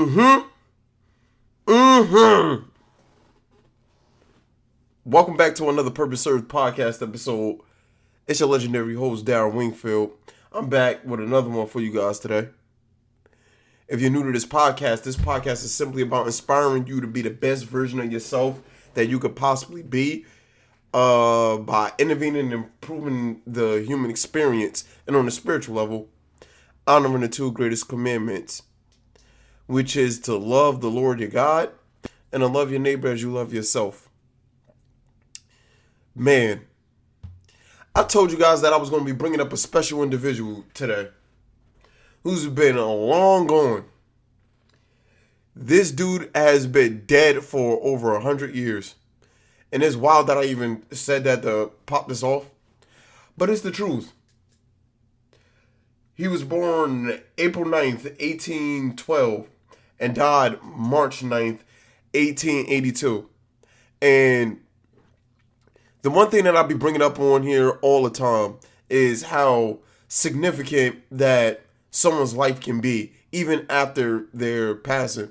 Mm-hmm. Mm-hmm. Welcome back to another Purpose Served podcast episode. It's your legendary host, Darren Wingfield. I'm back with another one for you guys today. If you're new to this podcast is simply about inspiring you to be the best version of yourself that you could possibly be by innovating and improving the human experience, and on a spiritual level, honoring the two greatest commandments, which is to love the Lord your God and to love your neighbor as you love yourself. Man, I told you guys that I was going to be bringing up a special individual today who's been a long gone. This dude has been dead for over 100 years. And it's wild that I even said that to pop this off. But it's the truth. He was born April 9th, 1812 and died March 9th, 1882. And the one thing that I'll be bringing up on here all the time is how significant that someone's life can be, even after their passing,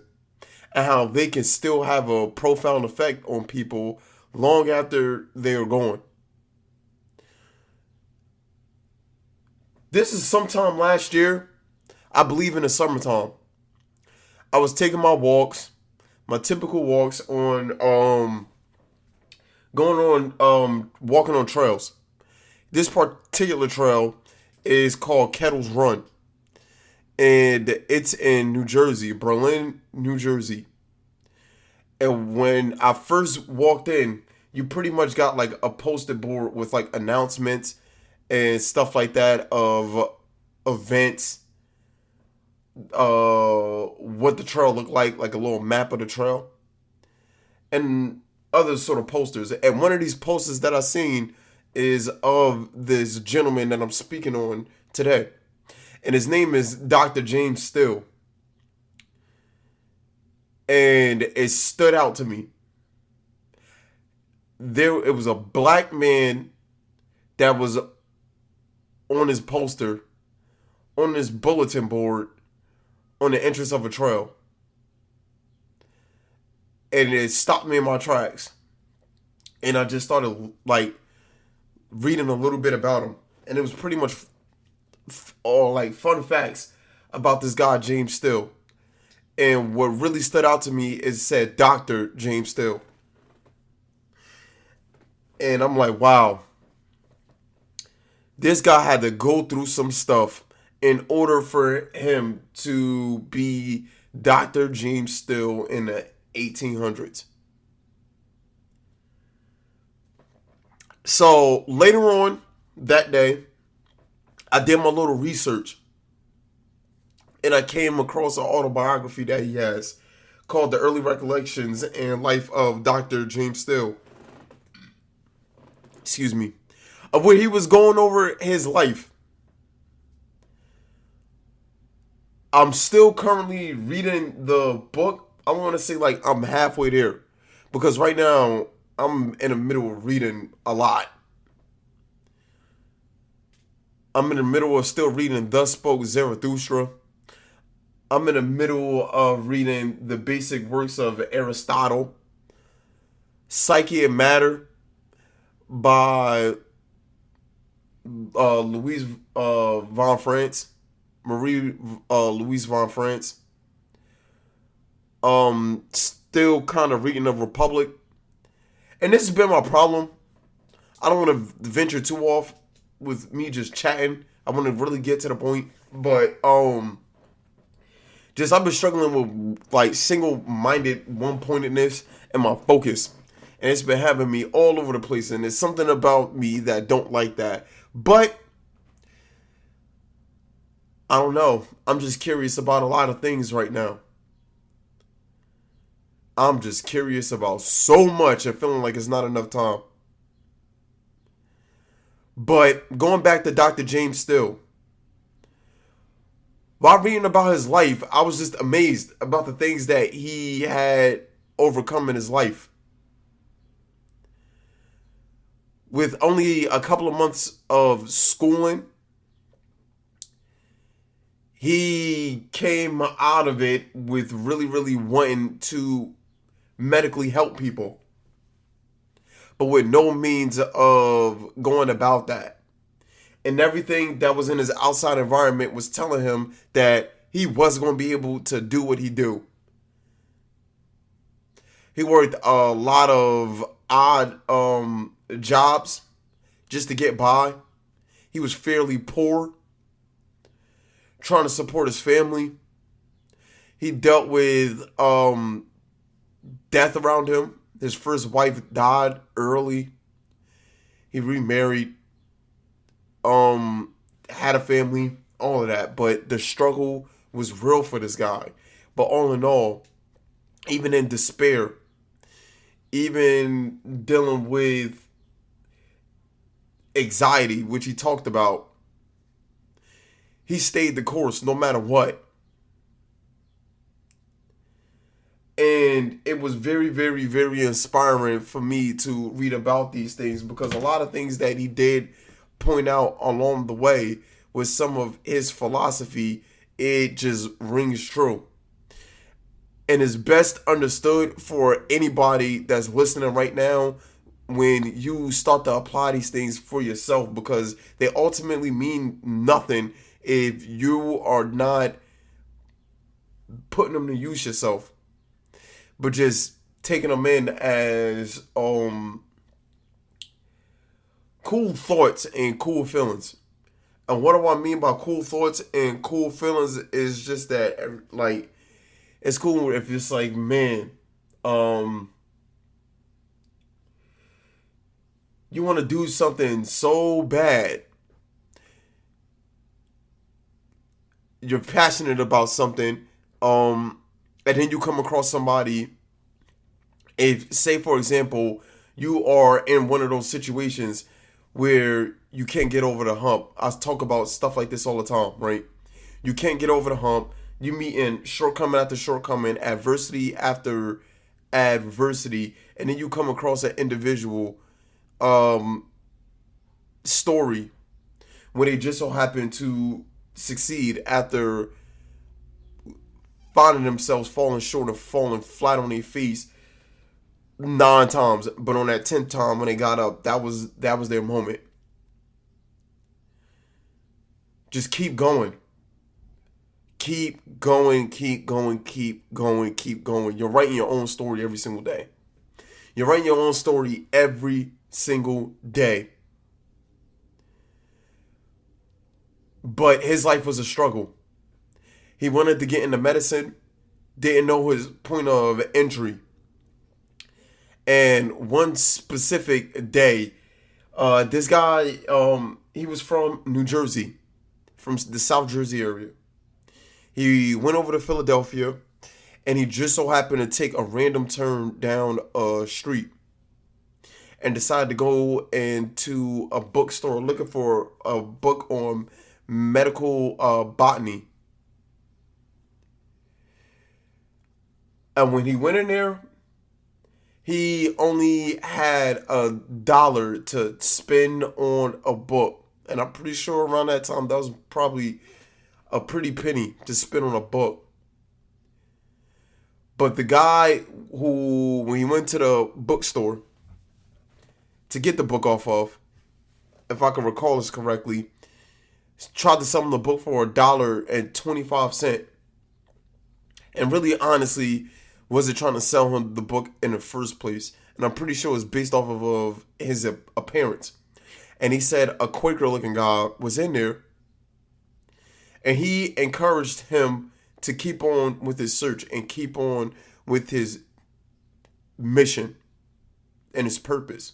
and how they can still have a profound effect on people long after they're gone. This is sometime last year, I believe in the summertime. I was taking my walks, my typical walks on walking on trails. This particular trail is called Kettle's Run, and it's in New Jersey, Berlin, New Jersey. And when I first walked in, you pretty much got like a poster board with like announcements and stuff like that of events, what the trail looked like a little map of the trail, and other sort of posters. And one of these posters that I seen is of this gentleman that I'm speaking on today. And his name is Dr. James Still. And it stood out to me. It was a black man that was on his poster, on this bulletin board, on the entrance of a trail. And it stopped me in my tracks. And I just started like reading a little bit about him. And it was pretty much all like fun facts about this guy, James Still. And what really stood out to me is said Dr. James Still. And I'm like, wow. This guy had to go through some stuff in order for him to be Dr. James Still in the 1800s. So later on that day, I did my little research. And I came across an autobiography that he has called The Early Recollections and Life of Dr. James Still. Excuse me. Of where he was going over his life. I'm still currently reading the book. I want to say like I'm halfway there. Because right now I'm in the middle of reading a lot. I'm in the middle of still reading Thus Spoke Zarathustra. I'm in the middle of reading the basic works of Aristotle. Psyche and Matter by Louise von France. Marie Louise von France. Still kind of reading the Republic. And this has been my problem. I don't want to venture too off with me just chatting. I want to really get to the point. But I've been struggling with like single-minded one-pointedness and my focus. And it's been having me all over the place. And there's something about me that don't like that. But I don't know. I'm just curious about a lot of things right now. I'm just curious about so much and feeling like it's not enough time. But going back to Dr. James Still. While reading about his life, I was just amazed about the things that he had overcome in his life. With only a couple of months of schooling, he came out of it with really, really wanting to medically help people, but with no means of going about that. And everything that was in his outside environment was telling him that he wasn't going to be able to do what he do. He worked a lot of odd jobs just to get by. He was fairly poor, trying to support his family. He dealt with death around him. His first wife died early. He remarried, had a family, all of that. But the struggle was real for this guy. But all in all, even in despair, even dealing with anxiety, which he talked about, he stayed the course no matter what. And it was very, very, very inspiring for me to read about these things, because a lot of things that he did point out along the way with some of his philosophy, it just rings true. And is best understood for anybody that's listening right now when you start to apply these things for yourself, because they ultimately mean nothing if you are not putting them to use yourself, but just taking them in as cool thoughts and cool feelings. And what do I mean by cool thoughts and cool feelings is just that, like, it's cool if it's like, man, you want to do something so bad. You're passionate about something, and then you come across somebody. If, say, for example, you are in one of those situations where you can't get over the hump. I talk about stuff like this all the time, right? You can't get over the hump. You meet in shortcoming after shortcoming, adversity after adversity, and then you come across an individual story where they just so happen to succeed after finding themselves falling short of falling flat on their face 9 times, but on that 10th time when they got up, that was their moment. Just keep going. Keep going, keep going, keep going, keep going. You're writing your own story every single day. You're writing your own story every single day. But his life was a struggle. He wanted to get into medicine, didn't know his point of entry. And one specific day, this guy, he was from New Jersey, from the South Jersey area. He went over to Philadelphia, and he just so happened to take a random turn down a street and decided to go into a bookstore looking for a book on medical botany. And when he went in there, he only had $1 to spend on a book. And I'm pretty sure around that time, that was probably a pretty penny to spend on a book. But the guy who, when he went to the bookstore to get the book off of, if I can recall this correctly, tried to sell him the book for $1.25. And really, honestly, wasn't trying to sell him the book in the first place. And I'm pretty sure it's based off of his appearance. And he said a Quaker-looking guy was in there, and he encouraged him to keep on with his search and keep on with his mission and his purpose.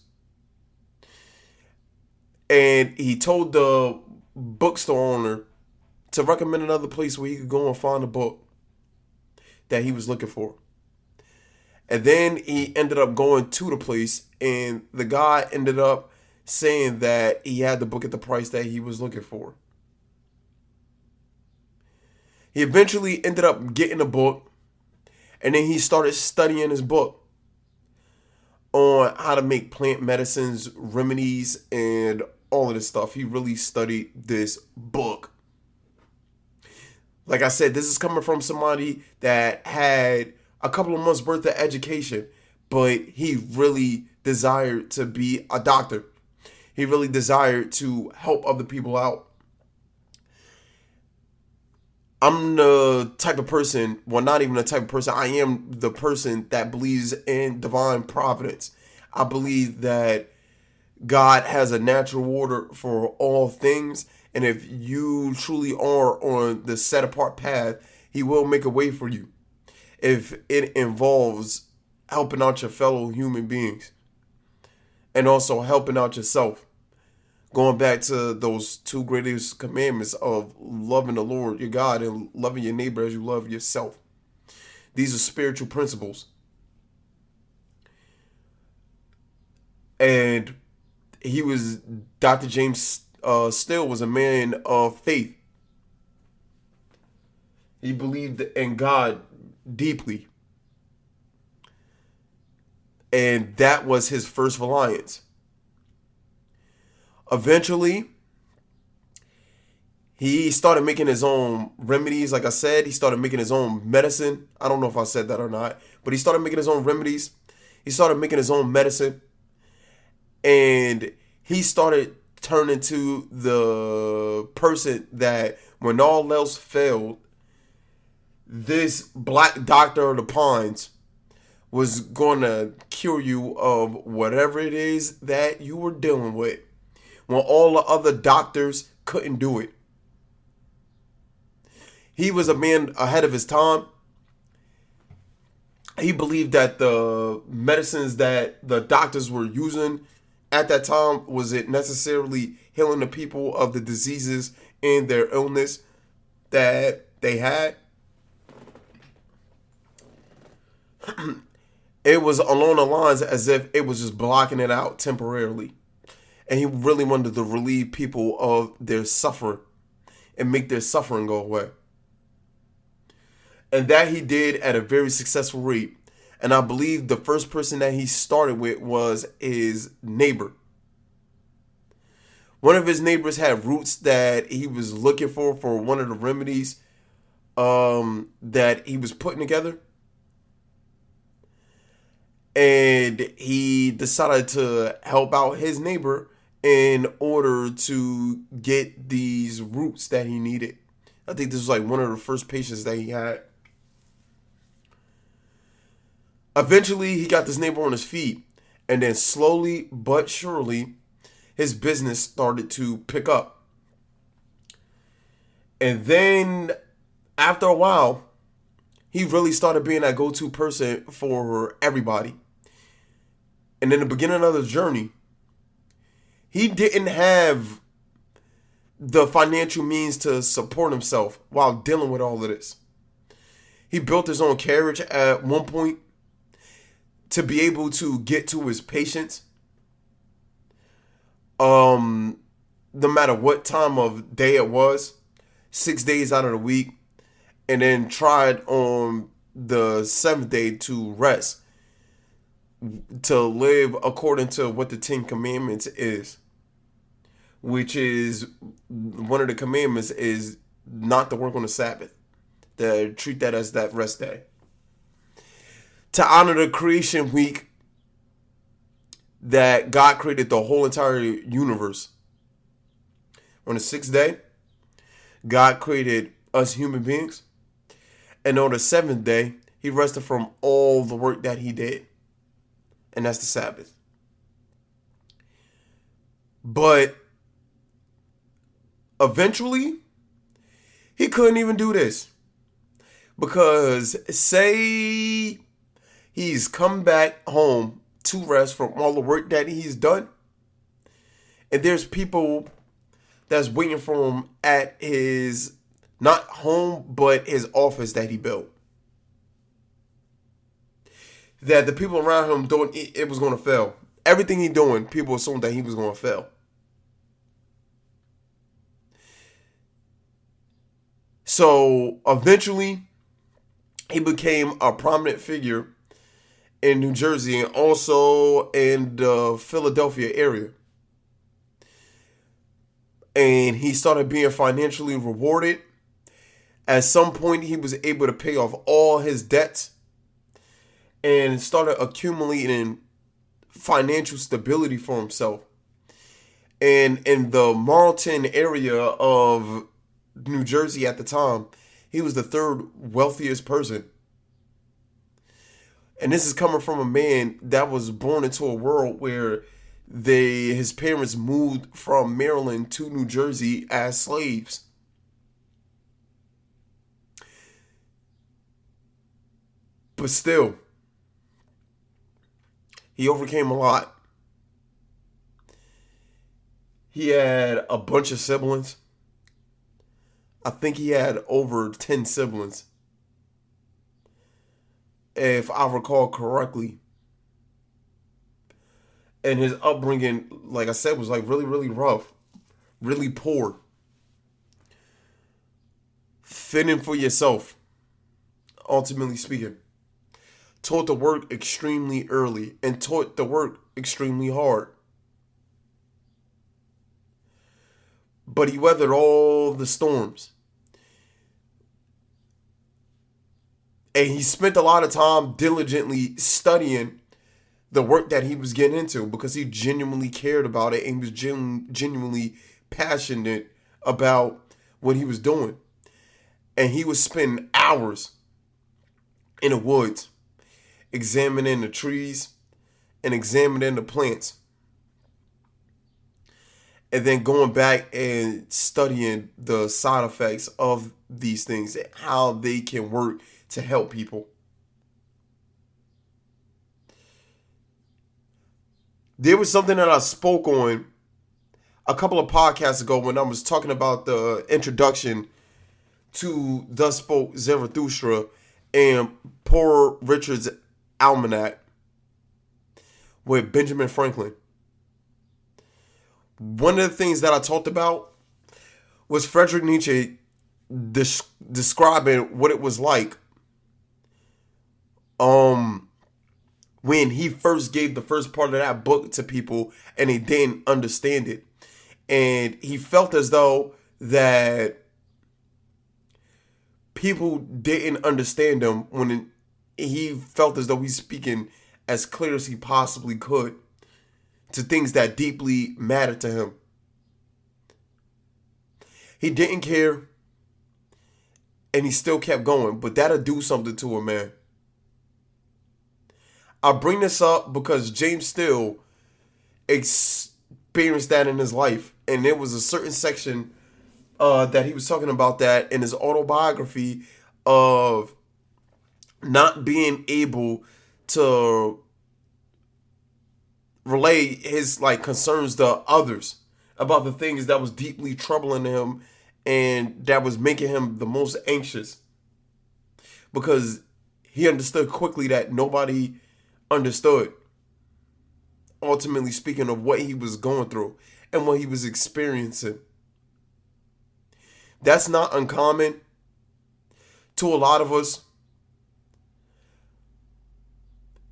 And he told the bookstore owner to recommend another place where he could go and find a book that he was looking for. And then he ended up going to the place, and the guy ended up saying that he had the book at the price that he was looking for. He eventually ended up getting a book, and then he started studying his book on how to make plant medicines, remedies, and all of this stuff. He really studied this book. Like I said, this is coming from somebody that had a couple of months worth of education, but he really desired to be a doctor. He really desired to help other people out. I'm the type of person, well, not even the type of person, I am the person that believes in divine providence. I believe that God has a natural order for all things. And if you truly are on the set apart path, He will make a way for you. If it involves helping out your fellow human beings and also helping out yourself. Going back to those two greatest commandments of loving the Lord your God and loving your neighbor as you love yourself. These are spiritual principles. And Dr. James Still was a man of faith. He believed in God deeply. And that was his first reliance. Eventually, he started making his own remedies. Like I said, he started making his own medicine. I don't know if I said that or not, but he started making his own remedies. He started making his own medicine. And he started turning to the person that when all else failed, this black doctor of the pines was going to cure you of whatever it is that you were dealing with, when all the other doctors couldn't do it. He was a man ahead of his time. He believed that the medicines that the doctors were using at that time wasn't necessarily healing the people of the diseases and their illness that they had. It was along the lines as if it was just blocking it out temporarily. And he really wanted to relieve people of their suffering and make their suffering go away. And that he did at a very successful rate. And I believe the first person that he started with was his neighbor. One of his neighbors had roots that he was looking for one of the remedies that he was putting together. And he decided to help out his neighbor in order to get these roots that he needed. I think this was like one of the first patients that he had. Eventually, he got this neighbor on his feet. And then slowly but surely, his business started to pick up. And then after a while, he really started being that go-to person for everybody. And in the beginning of the journey, he didn't have the financial means to support himself while dealing with all of this. He built his own carriage at one point to be able to get to his patients. No matter what time of day it was, 6 days out of the week, and then tried on the 7th day to rest, to live according to what the 10 Commandments is, which is one of the commandments is not to work on the Sabbath, to treat that as that rest day. To honor the creation week that God created the whole entire universe. On the 6th day, God created us human beings. And on the 7th day, he rested from all the work that he did. And that's the Sabbath. But eventually, he couldn't even do this. Because say he's come back home to rest from all the work that he's done, and there's people that's waiting for him at his, not home, but his office that he built. That the people around him doing it was going to fail. Everything he doing, people assumed that he was going to fail. So eventually, he became a prominent figure in New Jersey and also in the Philadelphia area. And he started being financially rewarded At some point, he was able to pay off all his debts and started accumulating financial stability for himself. And in the Marlton area of New Jersey at the time, he was the third wealthiest person. And this is coming from a man that was born into a world where his parents moved from Maryland to New Jersey as slaves. But still, he overcame a lot. He had a bunch of siblings. I think he had over 10 siblings, if I recall correctly. And his upbringing, like I said, was like really, really rough, really poor. Fending for yourself, ultimately speaking. Taught to work extremely early and taught to work extremely hard. But he weathered all the storms. And he spent a lot of time diligently studying the work that he was getting into because he genuinely cared about it and he was genuinely passionate about what he was doing. And he would spend hours in the woods examining the trees and examining the plants. And then going back and studying the side effects of these things and how they can work to help people. There was something that I spoke on a couple of podcasts ago when I was talking about the introduction to Thus Spoke Zarathustra and Poor Richard's Almanac with Benjamin Franklin. One of the things that I talked about was Friedrich Nietzsche describing what it was like when he first gave the first part of that book to people and they didn't understand it. And he felt as though that people didn't understand him when he felt as though he's speaking as clear as he possibly could to things that deeply mattered to him. He didn't care and he still kept going, but that'll do something to a man. I bring this up because James Steele experienced that in his life. And there was a certain section that he was talking about that in his autobiography of not being able to relay his concerns to others about the things that was deeply troubling him and that was making him the most anxious. Because he understood quickly that nobody understood, ultimately speaking, of what he was going through and what he was experiencing. That's not uncommon to a lot of us.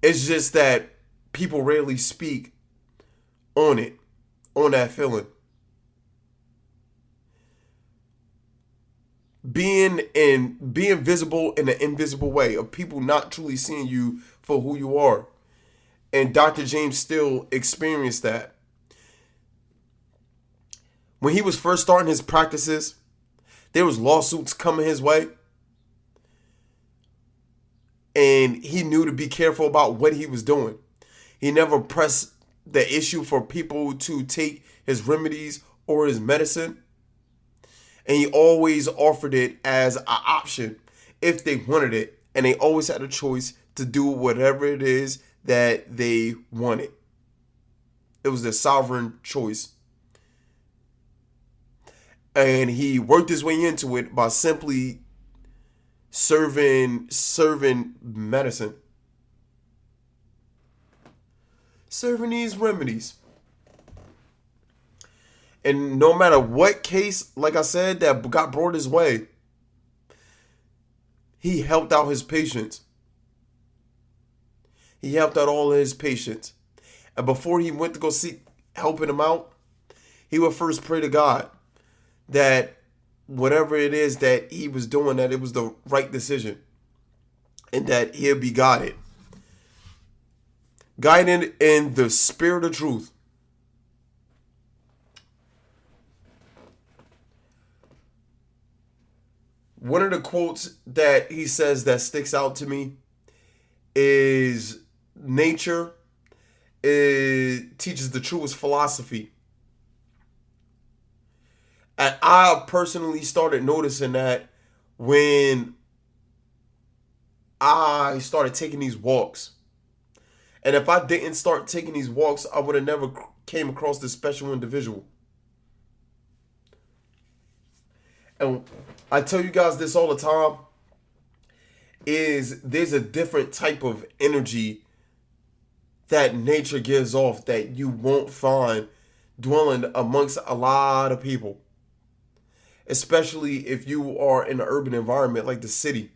It's just that people rarely speak on that feeling. Being visible in an invisible way of people not truly seeing you for who you are. And Dr. James Steele experienced that. When he was first starting his practices, there was lawsuits coming his way. And he knew to be careful about what he was doing. He never pressed the issue for people to take his remedies or his medicine. And he always offered it as an option if they wanted it. And they always had a choice to do whatever it is that they wanted. It was their sovereign choice. And he worked his way into it by simply serving medicine. Serving these remedies. And no matter what case, like I said, that got brought his way, he helped out his patients. He helped out all of his patients. And before he went to go seek helping them out, he would first pray to God that whatever it is that he was doing, that it was the right decision and that he'll be guided. Guided in the spirit of truth. One of the quotes that he says that sticks out to me is nature teaches the truest philosophy. And I personally started noticing that when I started taking these walks. And if I didn't start taking these walks, I would have never came across this special individual. And I tell you guys this all the time, is there's a different type of energy that nature gives off that you won't find dwelling amongst a lot of people. Especially if you are in an urban environment like the city.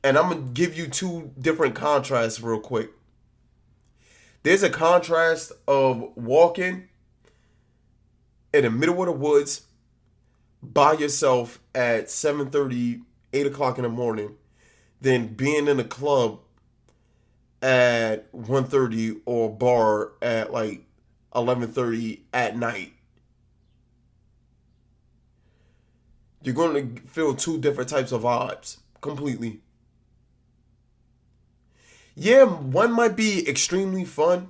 And I'm going to give you two different contrasts real quick. There's a contrast of walking in the middle of the woods by yourself at 7:30, 8 o'clock in the morning, than being in a club at 1:30 or a bar at like 11:30 at night. You're going to feel two different types of vibes completely. Yeah, one might be extremely fun.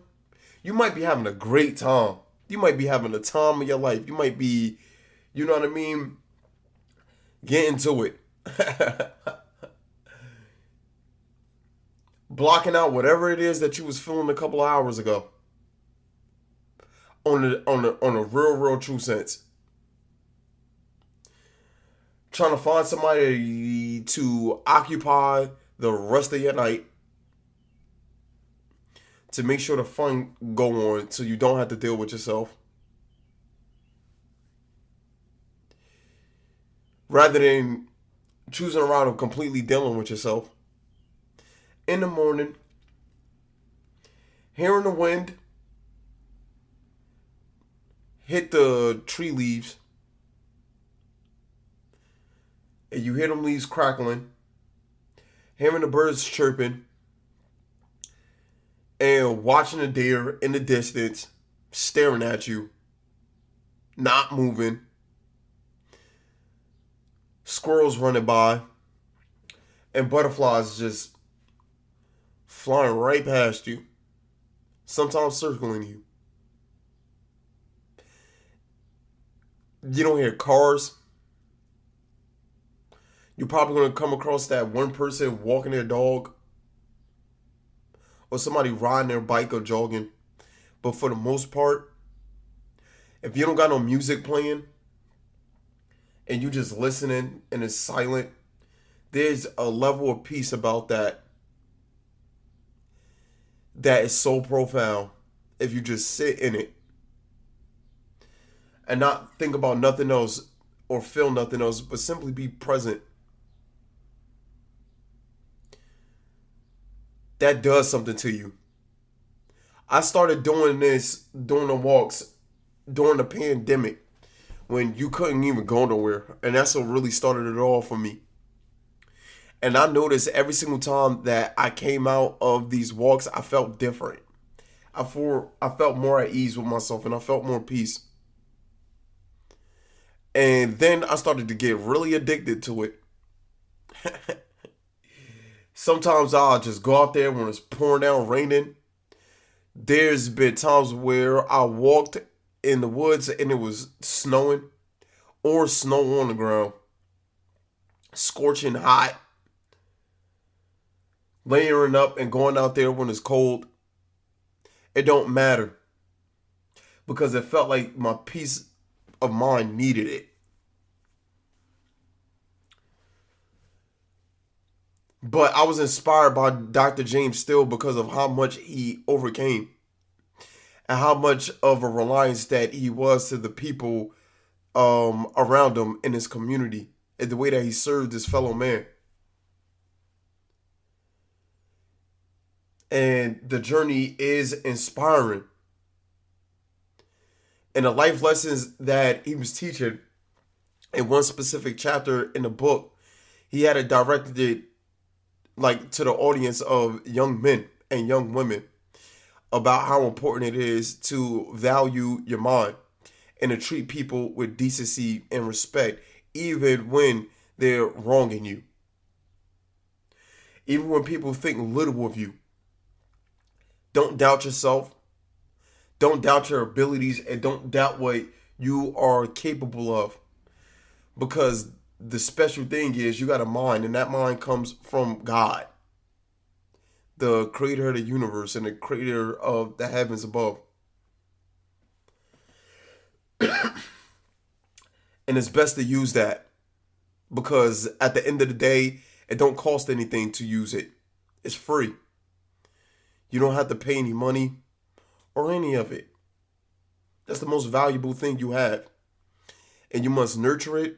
You might be having a great time. You might be having the time of your life. You might be, you know what I mean, getting to it. Blocking out whatever it is that you was feeling a couple of hours ago. On a real true sense. Trying to find somebody to occupy the rest of your night. To make sure the fun go on so you don't have to deal with yourself. Rather than choosing a route of completely dealing with yourself. In the morning, hearing the wind hit the tree leaves. And you hear them leaves crackling. Hearing the birds chirping. And watching a deer in the distance, staring at you, not moving. Squirrels running by. And butterflies just flying right past you. Sometimes circling you. You don't hear cars. You're probably going to come across that one person walking their dog. Or somebody riding their bike or jogging. But for the most part, if you don't got no music playing and you just listening and it's silent, there's a level of peace about that is so profound if you just sit in it and not think about nothing else or feel nothing else, but simply be present. That does something to you. I started doing this, doing the walks during the pandemic when you couldn't even go nowhere. And that's what really started it all for me. And I noticed every single time that I came out of these walks, I felt different. I felt more at ease with myself and I felt more peace. And then I started to get really addicted to it. Sometimes I'll just go out there when it's pouring down, raining. There's been times where I walked in the woods and it was snowing or snow on the ground. Scorching hot. Layering up and going out there when it's cold. It don't matter. Because it felt like my peace of mind needed it. But I was inspired by Dr. James Steele because of how much he overcame. And how much of a reliance that he was to the people around him in his community. And the way that he served his fellow man. And the journey is inspiring. And the life lessons that he was teaching in one specific chapter in the book, he had it directed like to the audience of young men and young women about how important it is to value your mind and to treat people with decency and respect, even when they're wronging you. Even when people think little of you. Don't doubt yourself. Don't doubt your abilities, and don't doubt what you are capable of. Because the special thing is you got a mind, and that mind comes from God, the creator of the universe and the creator of the heavens above. And it's best to use that, because at the end of the day, it don't cost anything to use it. It's free. You don't have to pay any money or any of it. That's the most valuable thing you have. And you must nurture it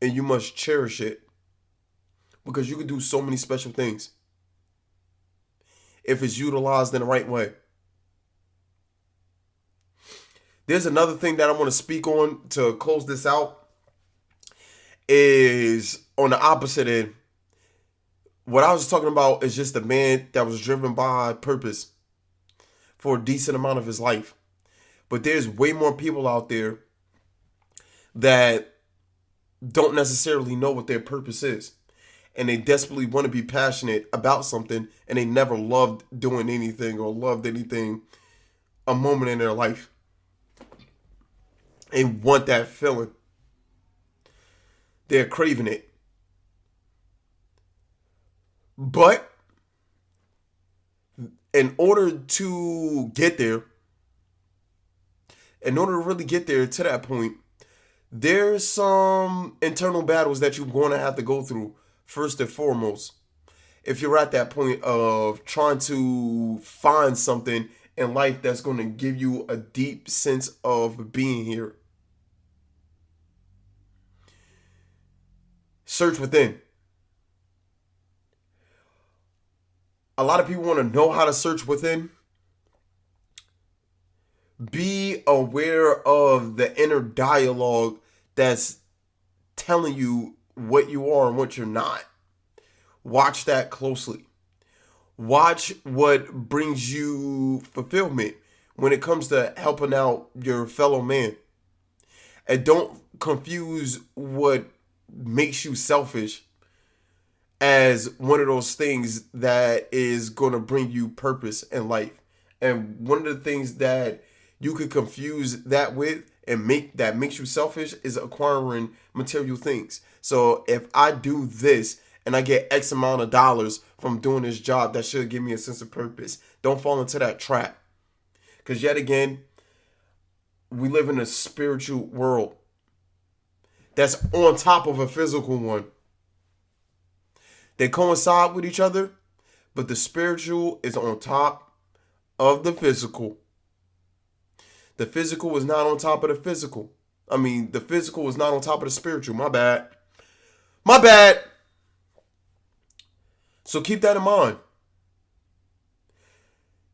and you must cherish it, because you can do so many special things if it's utilized in the right way. There's another thing that I want to speak on to close this out, is on the opposite end. What I was talking about is just a man that was driven by purpose for a decent amount of his life. But there's way more people out there that don't necessarily know what their purpose is. And they desperately want to be passionate about something, and they never loved doing anything or loved anything a moment in their life. They want that feeling. They're craving it. But in order to get there, in order to really get there to that point, there's some internal battles that you're going to have to go through first and foremost. If you're at that point of trying to find something in life that's going to give you a deep sense of being here. Search within. A lot of people want to know how to search within. Be aware of the inner dialogue that's telling you what you are and what you're not. Watch that closely. Watch what brings you fulfillment when it comes to helping out your fellow man. And don't confuse what makes you selfish as one of those things that is going to bring you purpose in life. And one of the things that you could confuse that with and makes you selfish is acquiring material things. So if I do this and I get X amount of dollars from doing this job, that should give me a sense of purpose. Don't fall into that trap. Because yet again, we live in a spiritual world that's on top of a physical one. They coincide with each other, but the spiritual is on top of the physical. The physical is not on top of the physical. The physical is not on top of the spiritual. My bad. My bad. So keep that in mind.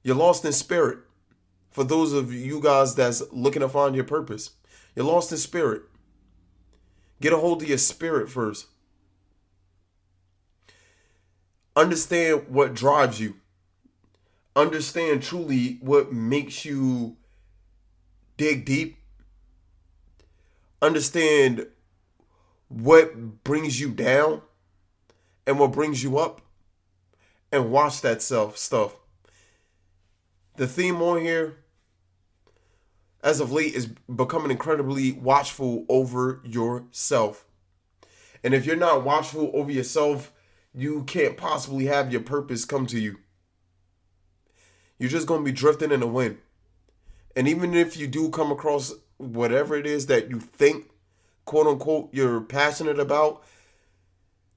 You're lost in spirit. For those of you guys that's looking to find your purpose, you're lost in spirit. Get a hold of your spirit first. Understand what drives you. Understand truly what makes you dig deep. Understand what brings you down and what brings you up. And watch that stuff. The theme on here, as of late, is becoming incredibly watchful over yourself. And if you're not watchful over yourself, you can't possibly have your purpose come to you. You're just going to be drifting in the wind. And even if you do come across whatever it is that you think, quote unquote, you're passionate about,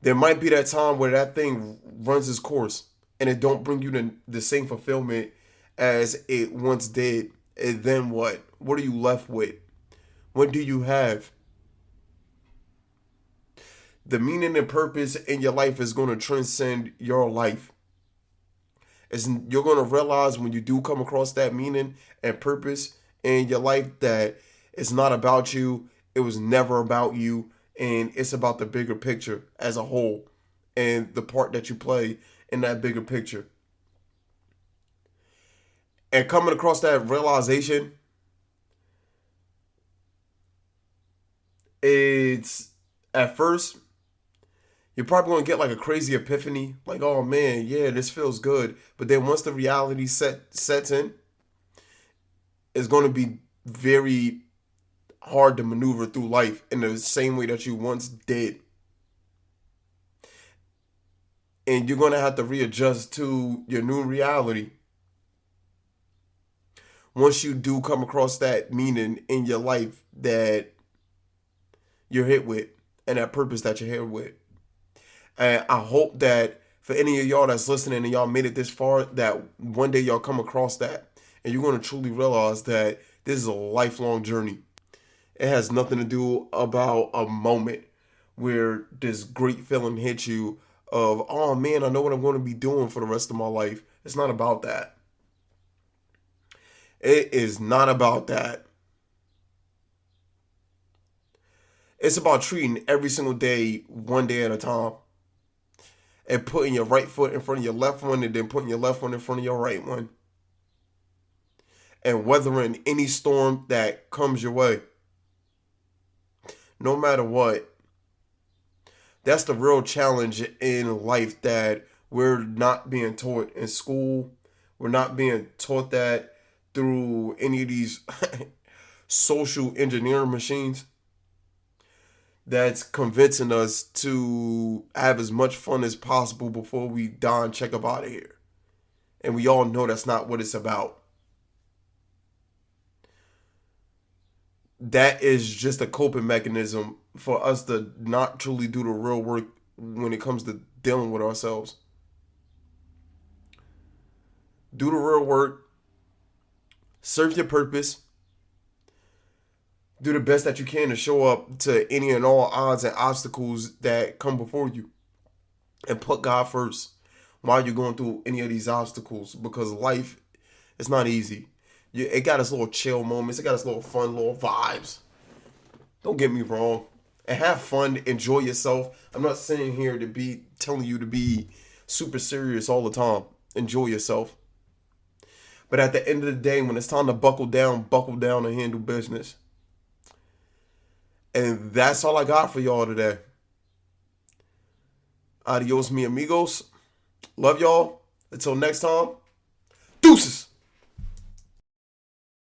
there might be that time where that thing runs its course and it don't bring you the same fulfillment as it once did. And then what? What are you left with? What do you have? The meaning and purpose in your life is going to transcend your life. You're going to realize when you do come across that meaning and purpose in your life that It's not about you. It was never about you. And it's about the bigger picture as a whole and the part that you play in that bigger picture. And coming across that realization, it's at first, you're probably going to get like a crazy epiphany. Like, oh man, yeah, this feels good. But then once the reality sets in, it's going to be very hard to maneuver through life in the same way that you once did. And you're going to have to readjust to your new reality. Once you do come across that meaning in your life that you're hit with and that purpose that you're here with. And I hope that for any of y'all that's listening and y'all made it this far, that one day y'all come across that and you're going to truly realize that this is a lifelong journey. It has nothing to do about a moment where this great feeling hits you of, oh man, I know what I'm going to be doing for the rest of my life. It's not about that. It is not about that. It's about treating every single day, one day at a time. And putting your right foot in front of your left one and then putting your left one in front of your right one. And weathering any storm that comes your way. No matter what. That's the real challenge in life that we're not being taught in school. We're not being taught that through any of these social engineering machines that's convincing us to have as much fun as possible before we die and check up out of here. And we all know that's not what it's about. That is just a coping mechanism for us to not truly do the real work when it comes to dealing with ourselves. Do the real work. Serve your purpose. Do the best that you can to show up to any and all odds and obstacles that come before you. And put God first while you're going through any of these obstacles. Because life is not easy. It got its little chill moments. It got its little fun, little vibes. Don't get me wrong. And have fun. Enjoy yourself. I'm not sitting here to be telling you to be super serious all the time. Enjoy yourself. But at the end of the day, when it's time to buckle down and handle business. And that's all I got for y'all today. Adios, mi amigos. Love y'all. Until next time. Deuces.